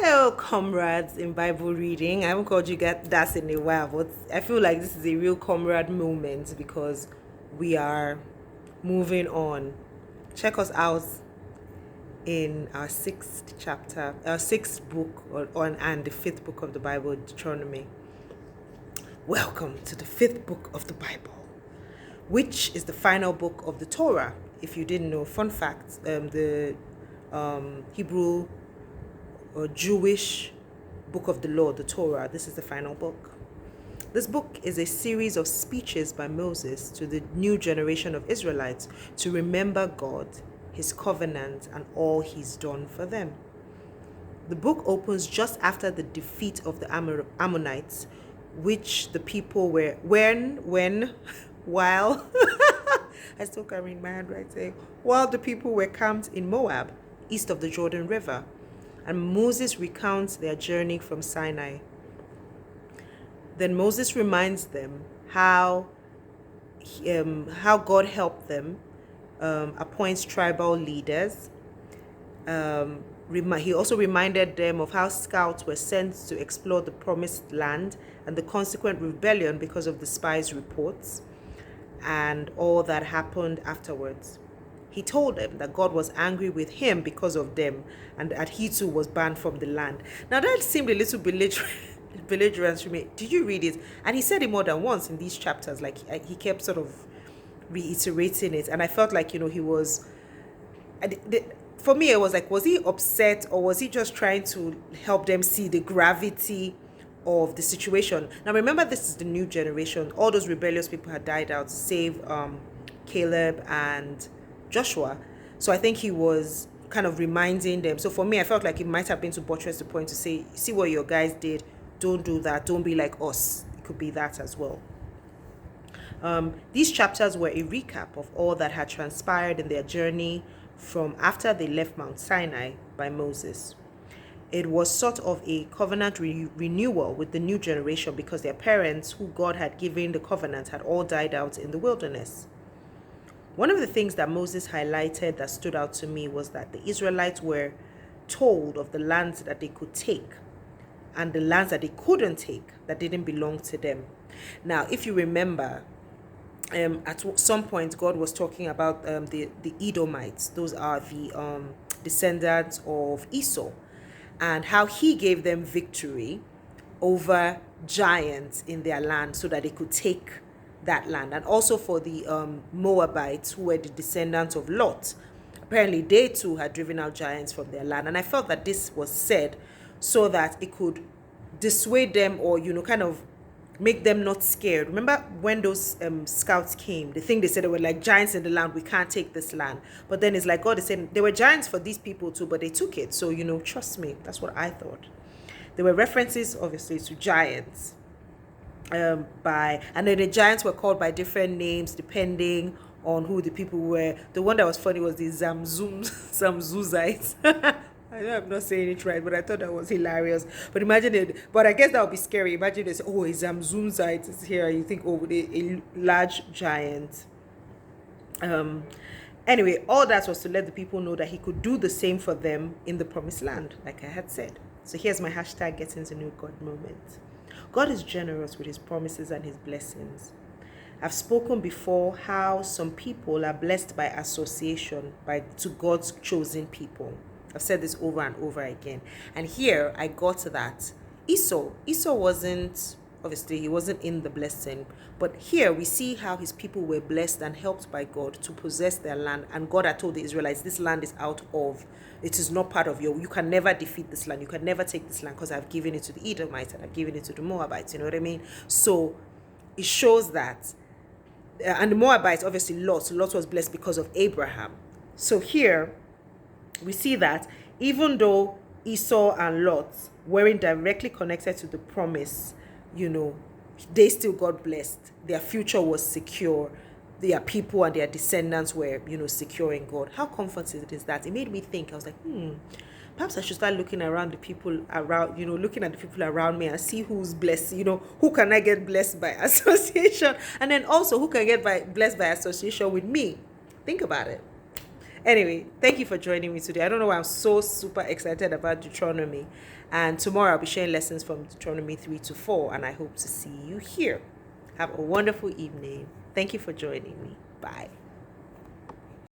Hello, comrades in Bible reading. I haven't called you guys that in a while, but I feel like this is a real comrade moment because we are moving on. Check us out in our sixth chapter, our sixth book, and the fifth book of the Bible, Deuteronomy. Welcome to the fifth book of the Bible, which is the final book of the Torah. If you didn't know, fun fact: the Hebrew or Jewish book of the law, the Torah. This is the final book. This book is a series of speeches by Moses to the new generation of Israelites to remember God, his covenant, and all he's done for them. The book opens just after the defeat of the Ammonites, which the people were, while, I still can't read my handwriting, while the people were camped in Moab, east of the Jordan River. And Moses recounts their journey from Sinai. Then Moses reminds them how God helped them, appoints tribal leaders. He also reminded them of how scouts were sent to explore the promised land and the consequent rebellion because of the spies' reports and all that happened afterwards. He told them that God was angry with him because of them and that he too was banned from the land. Now that seemed a little belligerent to me. Did you read it? And he said it more than once in these chapters. Like he kept sort of reiterating it. And I felt like, he was... For me, it was like, was he upset or was he just trying to help them see the gravity of the situation? Now remember, this is the new generation. All those rebellious people had died out, save Caleb and Joshua. So I think he was kind of reminding them. So for me, I felt like it might have been to buttress the point to say, see what your guys did, don't do that, don't be like us. It could be that as well. These chapters were a recap of all that had transpired in their journey from after they left Mount Sinai by Moses. It was sort of a covenant renewal with the new generation because their parents, who God had given the covenant, had all died out in the wilderness. One of the things that Moses highlighted that stood out to me was that the Israelites were told of the lands that they could take and the lands that they couldn't take that didn't belong to them. Now, if you remember, at some point, God was talking about the Edomites. Those are the descendants of Esau, and how he gave them victory over giants in their land so that they could take that land. And also for the Moabites, who were the descendants of Lot. Apparently they too had driven out giants from their land. And I felt that this was said so that it could dissuade them or, kind of make them not scared. Remember when those scouts came, the thing they said, they were like, giants in the land, we can't take this land. But then it's like God is saying, there were giants for these people too, but they took it. So, trust me, that's what I thought. There were references, obviously, to giants. And then the giants were called by different names depending on who the people were. The one that was funny was the Zamzuzites. I know I'm not saying it right, but I thought that was hilarious. But imagine it. But I guess that would be scary. Imagine this. Oh, a Zamzumzite is here. You think, oh, a large giant. Anyway, all that was to let the people know that he could do the same for them in the promised land, like I had said. So here's my hashtag getting to know God moment. God is generous with his promises and his blessings. I've spoken before how some people are blessed by association to God's chosen people. I've said this over and over again. And here I got to that. Esau wasn't, obviously he wasn't in the blessing. But here we see how his people were blessed and helped by God to possess their land. And God had told the Israelites, this land is it is not part of you can never defeat this land. You can never take this land because I've given it to the Edomites and I've given it to the Moabites. You know what I mean? So it shows that. And the Moabites, obviously Lot was blessed because of Abraham. So here we see that even though Esau and Lot weren't directly connected to the promise, they still got blessed. Their future was secure. Their people and their descendants were, secure in God. How comforting is that? It made me think. I was like, perhaps I should start looking around the people around, looking at the people around me and see who's blessed, who can I get blessed by association? And then also who can get blessed by association with me? Think about it. Anyway, thank you for joining me today. I don't know why I'm so super excited about Deuteronomy. And tomorrow I'll be sharing lessons from Deuteronomy 3 to 4. And I hope to see you here. Have a wonderful evening. Thank you for joining me. Bye.